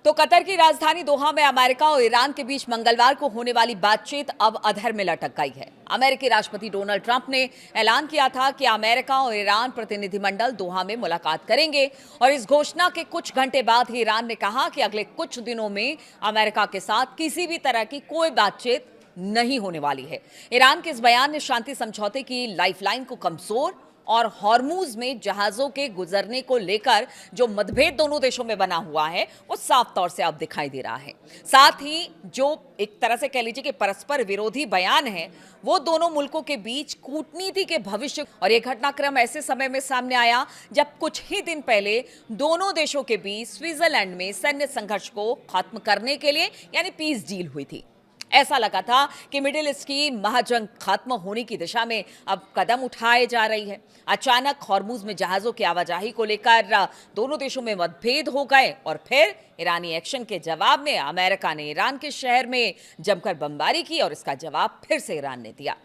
तो कतर की राजधानी दोहा में अमेरिका और ईरान के बीच मंगलवार को होने वाली बातचीत अब अधर में लटक गई है। अमेरिकी राष्ट्रपति डोनाल्ड ट्रंप ने ऐलान किया था कि अमेरिका और ईरान प्रतिनिधिमंडल दोहा में मुलाकात करेंगे और इस घोषणा के कुछ घंटे बाद ही ईरान ने कहा कि अगले कुछ दिनों में अमेरिका के साथ किसी भी तरह की कोई बातचीत नहीं होने वाली है। ईरान के इस बयान ने शांति समझौते की लाइफलाइन को कमजोर और हॉर्मूज में जहाजों के गुजरने को लेकर जो मतभेद दोनों देशों में बना हुआ है वो साफ तौर से अब दिखाई दे रहा है। साथ ही जो एक तरह से कह लीजिए कि परस्पर विरोधी बयान है वो दोनों मुल्कों के बीच कूटनीति के भविष्य, और यह घटनाक्रम ऐसे समय में सामने आया जब कुछ ही दिन पहले दोनों देशों के बीच स्विट्जरलैंड में सैन्य संघर्ष को खत्म करने के लिए यानी पीस डील हुई थी। ऐसा लगा था कि मिडिल ईस्ट की महाजंग खत्म होने की दिशा में अब कदम उठाए जा रही है। अचानक हॉर्मुज में जहाजों की आवाजाही को लेकर दोनों देशों में मतभेद हो गए और फिर ईरानी एक्शन के जवाब में अमेरिका ने ईरान के शहर में जमकर बमबारी की और इसका जवाब फिर से ईरान ने दिया।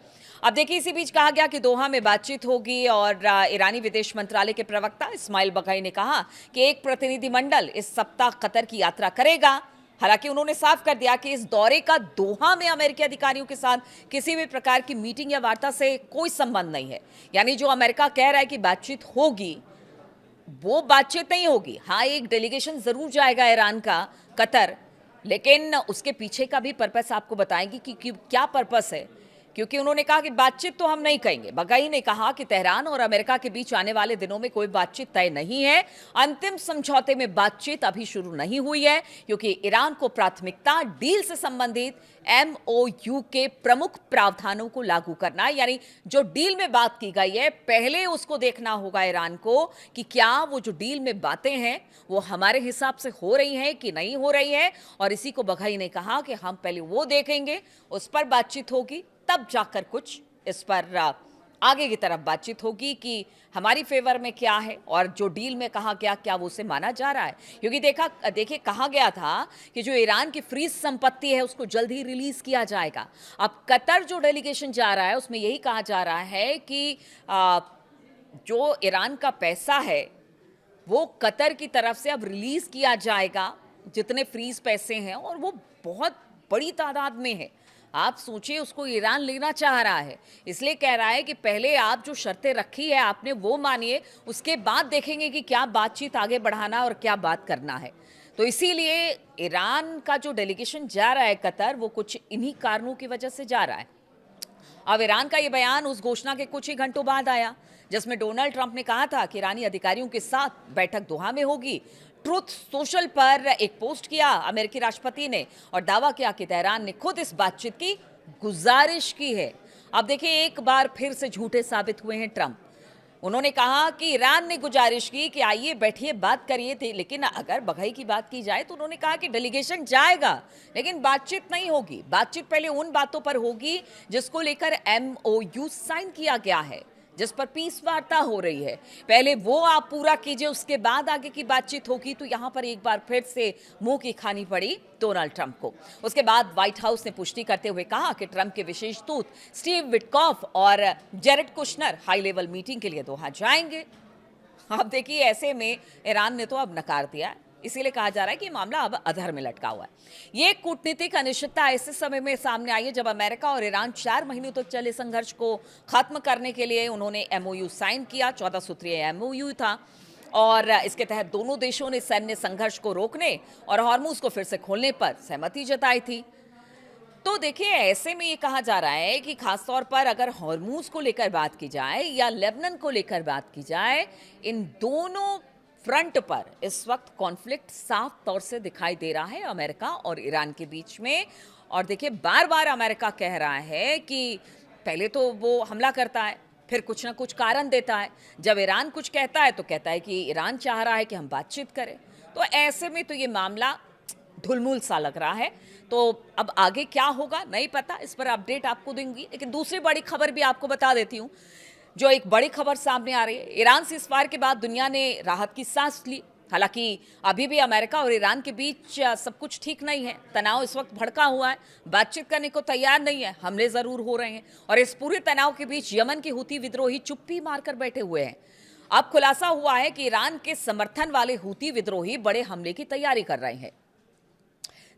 अब देखिए, इसी बीच कहा गया कि दोहा में बातचीत होगी और ईरानी विदेश मंत्रालय के प्रवक्ता इस्माइल बघई ने कहा कि एक प्रतिनिधिमंडल इस सप्ताह कतर की यात्रा करेगा। हालांकि उन्होंने साफ कर दिया कि इस दौरे का दोहा में अमेरिकी अधिकारियों के साथ किसी भी प्रकार की मीटिंग या वार्ता से कोई संबंध नहीं है। यानी जो अमेरिका कह रहा है कि बातचीत होगी वो बातचीत नहीं होगी। हाँ, एक डेलीगेशन जरूर जाएगा ईरान का कतर, लेकिन उसके पीछे का भी पर्पस आपको बताएंगे कि क्या पर्पस है, क्योंकि उन्होंने कहा कि बातचीत तो हम नहीं कहेंगे। बघई ने कहा कि तेहरान और अमेरिका के बीच आने वाले दिनों में कोई बातचीत तय नहीं है। अंतिम समझौते में बातचीत अभी शुरू नहीं हुई है क्योंकि ईरान को प्राथमिकता डील से संबंधित MOU के प्रमुख प्रावधानों को लागू करना है। यानी जो डील में बात की गई है पहले उसको देखना होगा ईरान को कि क्या वो जो डील में बातें हैं वो हमारे हिसाब से हो रही हैं कि नहीं हो रही है। और इसी को बघई ने कहा कि हम पहले वो देखेंगे, उस पर बातचीत होगी, तब जाकर कुछ इस पर आगे की तरफ बातचीत होगी कि हमारी फेवर में क्या है और जो डील में कहा गया क्या वो उसे माना जा रहा है। क्योंकि देखिए कहा गया था कि जो ईरान की फ्रीज संपत्ति है उसको जल्द ही रिलीज किया जाएगा। अब कतर जो डेलीगेशन जा रहा है उसमें यही कहा जा रहा है कि जो ईरान का पैसा है वो कतर की तरफ से अब रिलीज किया जाएगा, जितने फ्रीज पैसे हैं, और वो बहुत बड़ी तादाद में है। आप सोचिए, उसको ईरान लेना चाह रहा है, इसलिए कह रहा है कि पहले आप जो शर्तें रखी है आपने वो मानिए, उसके बाद देखेंगे कि क्या बातचीत आगे बढ़ाना और क्या बात करना है। तो इसीलिए ईरान का जो डेलीगेशन जा रहा है कतर, वो कुछ इन्हीं कारणों की वजह से जा रहा है। अब ईरान का ये बयान उस घोषणा के कुछ ही घंटों बाद आया जिसमें डोनाल्ड ट्रंप ने कहा था कि ईरानी अधिकारियों के साथ बैठक दोहा में होगी। ट्रुथ सोशल पर एक पोस्ट किया अमेरिकी राष्ट्रपति ने और दावा किया कि तेहरान ने खुद इस बातचीत की गुजारिश की है। अब देखिए, एक बार फिर से झूठे साबित हुए हैं ट्रंप। उन्होंने कहा कि ईरान ने गुजारिश की कि आइए बैठिए बात करिए थे, लेकिन अगर बघई की बात की जाए तो उन्होंने कहा कि डेलीगेशन जाएगा लेकिन बातचीत नहीं होगी। बातचीत पहले उन बातों पर होगी जिसको लेकर MOU साइन किया गया है, जिस पर पीस वार्ता हो रही है। पहले वो आप पूरा कीजिए, उसके बाद आगे की बातचीत होगी। तो यहां पर एक बार फिर से मुंह की खानी पड़ी डोनाल्ड ट्रंप को। उसके बाद व्हाइट हाउस ने पुष्टि करते हुए कहा कि ट्रंप के विशेष दूत स्टीव विटकॉफ और Jared Kushner high level meeting के लिए दोहा जाएंगे। अब देखिए, ऐसे में ईरान ने तो अब नकार दिया, इसीलिए कहा जा रहा है कि मामला अब अधर में लटका हुआ है। ये कूटनीतिक अनिश्चितता ऐसे समय में सामने आई है जब अमेरिका और ईरान 4 महीनों तक चले संघर्ष को खत्म करने के लिए उन्होंने MOU साइन किया। 14 सूत्रीय MOU था और इसके तहत दोनों देशों ने सैन्य संघर्ष को रोकने और हॉर्मुज को फिर से खोलने पर सहमति जताई थी। तो देखिए, ऐसे में ये कहा जा रहा है कि खासतौर पर अगर हॉर्मुज को लेकर बात की जाए या लेबनान को लेकर बात की जाए, इन दोनों फ्रंट पर इस वक्त कॉन्फ्लिक्ट साफ तौर से दिखाई दे रहा है अमेरिका और ईरान के बीच में। और देखिए, बार बार अमेरिका कह रहा है कि पहले तो वो हमला करता है, फिर कुछ ना कुछ कारण देता है। जब ईरान कुछ कहता है तो कहता है कि ईरान चाह रहा है कि हम बातचीत करें। तो ऐसे में तो ये मामला ढुलमुल सा लग रहा है। तो अब आगे क्या होगा नहीं पता, इस पर अपडेट आपको दूंगी। लेकिन दूसरी बड़ी खबर भी आपको बता देती हूँ। जो एक बड़ी खबर सामने आ रही है, ईरान सीज़फायर के बाद दुनिया ने राहत की सांस ली। हालांकि अभी भी अमेरिका और ईरान के बीच सब कुछ ठीक नहीं है। तनाव इस वक्त भड़का हुआ है, बातचीत करने को तैयार नहीं है, हमले जरूर हो रहे हैं। और इस पूरे तनाव के बीच यमन के हूती विद्रोही चुप्पी मारकर बैठे हुए हैं। अब खुलासा हुआ है कि ईरान के समर्थन वाले हूती विद्रोही बड़े हमले की तैयारी कर रहे हैं।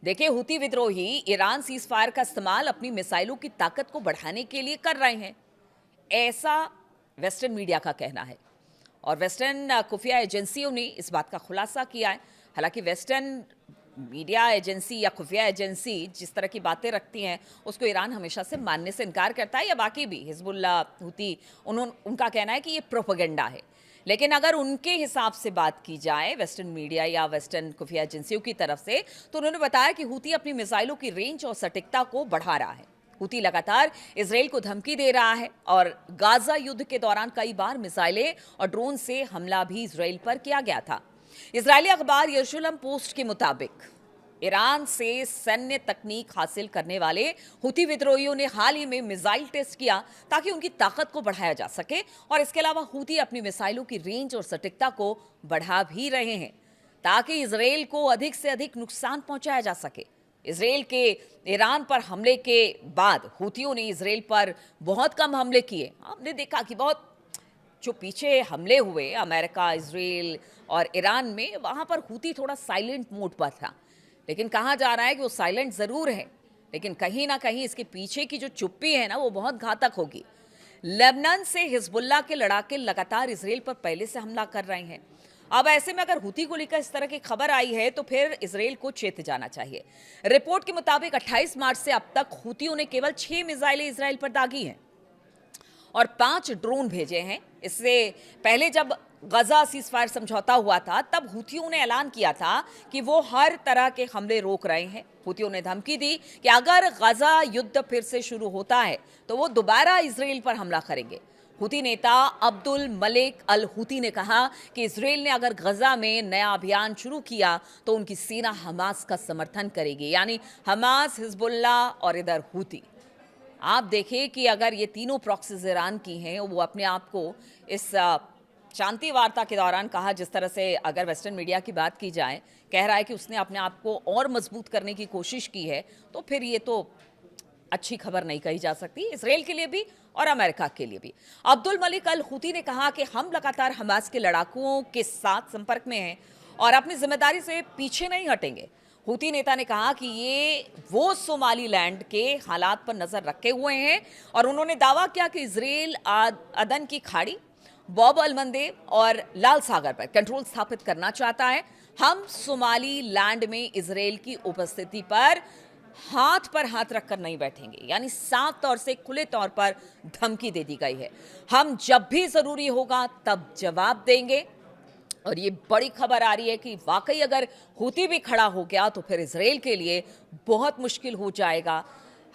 देखिए, हुती विद्रोही ईरान सीज फायर का इस्तेमाल अपनी मिसाइलों की ताकत को बढ़ाने के लिए कर रहे हैं, ऐसा वेस्टर्न मीडिया का कहना है। और वेस्टर्न खुफिया एजेंसियों ने इस बात का खुलासा किया है। हालांकि वेस्टर्न मीडिया एजेंसी या खुफिया एजेंसी जिस तरह की बातें रखती हैं, उसको ईरान हमेशा से मानने से इनकार करता है, या बाकी भी हिजबुल्ला, हुती, उनका कहना है कि ये प्रोपेगेंडा है। लेकिन अगर उनके हिसाब से बात की जाए वेस्टर्न मीडिया या वेस्टर्न खुफिया एजेंसियों की तरफ से, तो उन्होंने बताया कि हुती अपनी मिसाइलों की रेंज और सटीकता को बढ़ा रहा है। हुती लगातार इजराइल को धमकी दे रहा है और गाजा युद्ध के दौरान कई बार मिसाइलें और ड्रोन से हमला भी इजराइल पर किया गया था। इजरायली अखबार यरूशलेम पोस्ट के मुताबिक ईरान से सैन्य तकनीक हासिल करने वाले हुती विद्रोहियों ने हाल ही में मिसाइल टेस्ट किया ताकि उनकी ताकत को बढ़ाया जा सके, और इसके अलावा हुती अपनी मिसाइलों की रेंज और सटीकता को बढ़ा भी रहे हैं ताकि इजराइल को अधिक से अधिक नुकसान पहुंचाया जा सके। इजराइल के ईरान पर हमले के बाद हुतियों ने इजराइल पर बहुत कम हमले किए। हमने देखा कि बहुत जो पीछे हमले हुए अमेरिका, इजराइल और ईरान में, वहां पर हुती थोड़ा साइलेंट मोड पर था। लेकिन कहा जा रहा है कि वो साइलेंट जरूर है, लेकिन कहीं ना कहीं इसके पीछे की जो चुप्पी है ना, वो बहुत घातक होगी। लेबनान से हिजबुल्ला के लड़ाके लगातार इजराइल पर पहले से हमला कर रहे हैं। अब ऐसे में अगर हुती को लेकर इस तरह की खबर आई है तो फिर इजराइल को चेत जाना चाहिए। रिपोर्ट के मुताबिक 28 मार्च से अब तक हुतियों ने केवल 6 मिसाइलें इजराइल पर दागी हैं और 5 ड्रोन भेजे हैं। इससे पहले जब गजा सीजफायर समझौता हुआ था, तब हुतियों ने ऐलान किया था कि वो हर तरह के हमले रोक रहे हैं। हुतियों ने धमकी दी कि अगर गजा युद्ध फिर से शुरू होता है तो वो दोबारा इजराइल पर हमला करेंगे। हुती नेता अब्दुल मलिक अल हुती ने कहा कि इजराइल ने अगर गजा में नया अभियान शुरू किया तो उनकी सेना हमास का समर्थन करेगी, यानी हमास, हिजबुल्ला और इधर हुती। आप देखिए कि अगर ये तीनों प्रॉक्सीज ईरान की हैं, वो अपने आप को इस शांति वार्ता के दौरान कहा, जिस तरह से अगर वेस्टर्न मीडिया की बात की जाए, कह रहा है कि उसने अपने आप को और मजबूत करने की कोशिश की है, तो फिर ये तो अच्छी खबर नहीं कही जा सकती इजराइल के लिए भी और अमेरिका के लिए भी। अब्दुल मलिक अल हुती ने कहा कि हम लगातार हमास के लड़ाकुओं के साथ संपर्क में हैं और अपनी जिम्मेदारी से पीछे नहीं हटेंगे। हुती नेता ने कहा कि ये वो सोमालीलैंड के हालात पर नजर रखे हुए हैं और उन्होंने दावा किया कि इजराइल अदन की खाड़ी, बॉब अलमंदेब और लाल सागर पर कंट्रोल स्थापित करना चाहता है। हम सोमालीलैंड में इजराइल की उपस्थिति पर हाथ रखकर नहीं बैठेंगे, यानी साफ तौर से खुले तौर पर धमकी दे दी गई है। हम जब भी जरूरी होगा तब जवाब देंगे। और ये बड़ी खबर आ रही है कि वाकई अगर हुती भी खड़ा हो गया तो फिर इजराइल के लिए बहुत मुश्किल हो जाएगा।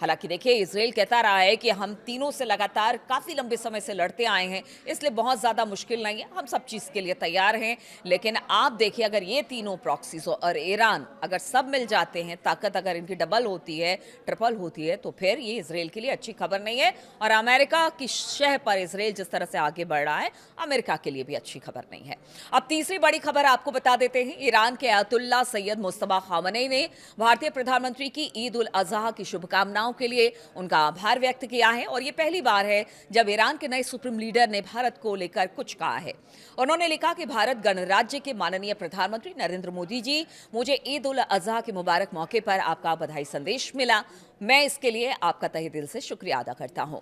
हालांकि देखिए, इजराइल कहता रहा है कि हम तीनों से लगातार काफ़ी लंबे समय से लड़ते आए हैं, इसलिए बहुत ज़्यादा मुश्किल नहीं है, हम सब चीज़ के लिए तैयार हैं। लेकिन आप देखिए, अगर ये तीनों प्रॉक्सीज और ईरान अगर सब मिल जाते हैं, ताकत अगर इनकी डबल होती है, ट्रिपल होती है, तो फिर ये इजराइल के लिए अच्छी खबर नहीं है। और अमेरिका की शह पर इजराइल जिस तरह से आगे बढ़ रहा है, अमेरिका के लिए भी अच्छी खबर नहीं है। अब तीसरी बड़ी खबर आपको बता देते हैं। ईरान के अयतुल्ला सैयद मुस्तफा खामनेई ने भारतीय प्रधानमंत्री की ईद उल अजहा की शुभकामनाओं के लिए उनका आभार व्यक्त किया है और ये पहली बार है जब ईरान के नए सुप्रीम लीडर ने भारत को लेकर कुछ कहा है। उन्होंने लिखा कि भारत गणराज्य के माननीय प्रधानमंत्री नरेंद्र मोदी जी, मुझे ईद उल अजहा के मुबारक मौके पर आपका बधाई संदेश मिला। मैं इसके लिए आपका तहे दिल से शुक्रिया अदा करता हूं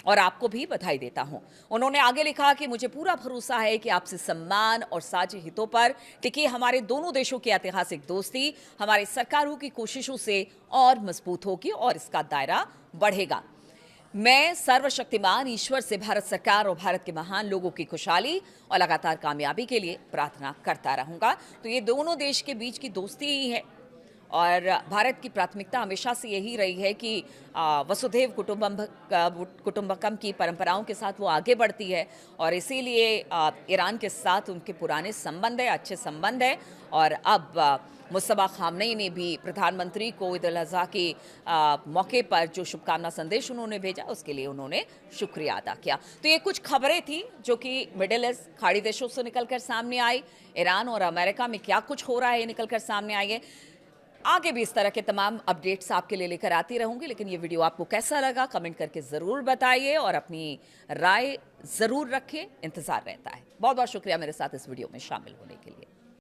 और आपको भी बधाई देता हूं। उन्होंने आगे लिखा कि मुझे पूरा भरोसा है कि आपसे सम्मान और साझे हितों पर टिकी हमारे दोनों देशों की ऐतिहासिक दोस्ती हमारी सरकारों की कोशिशों से और मजबूत होगी और इसका दायरा बढ़ेगा। मैं सर्वशक्तिमान ईश्वर से भारत सरकार और भारत के महान लोगों की खुशहाली और लगातार कामयाबी के लिए प्रार्थना करता रहूंगा। तो ये दोनों देश के बीच की दोस्ती ही है और भारत की प्राथमिकता हमेशा से यही रही है कि वसुधैव कुटुंबकम की परंपराओं के साथ वो आगे बढ़ती है और इसीलिए ईरान के साथ उनके पुराने संबंध है, अच्छे संबंध है। और अब मुस्तफा खामनेई ने भी प्रधानमंत्री को ईद उल अज़हा के मौके पर जो शुभकामना संदेश उन्होंने भेजा, उसके लिए उन्होंने शुक्रिया अदा किया। तो ये कुछ खबरें थी जो कि मिडिल ईस्ट, खाड़ी देशों से निकलकर सामने आई। ईरान और अमेरिका में क्या कुछ हो रहा है, ये निकलकर सामने आई है। आगे भी इस तरह के तमाम अपडेट्स आपके लिए लेकर आती रहूंगी। लेकिन ये वीडियो आपको कैसा लगा कमेंट करके ज़रूर बताइए और अपनी राय ज़रूर रखिए। इंतज़ार रहता है। बहुत बहुत शुक्रिया मेरे साथ इस वीडियो में शामिल होने के लिए।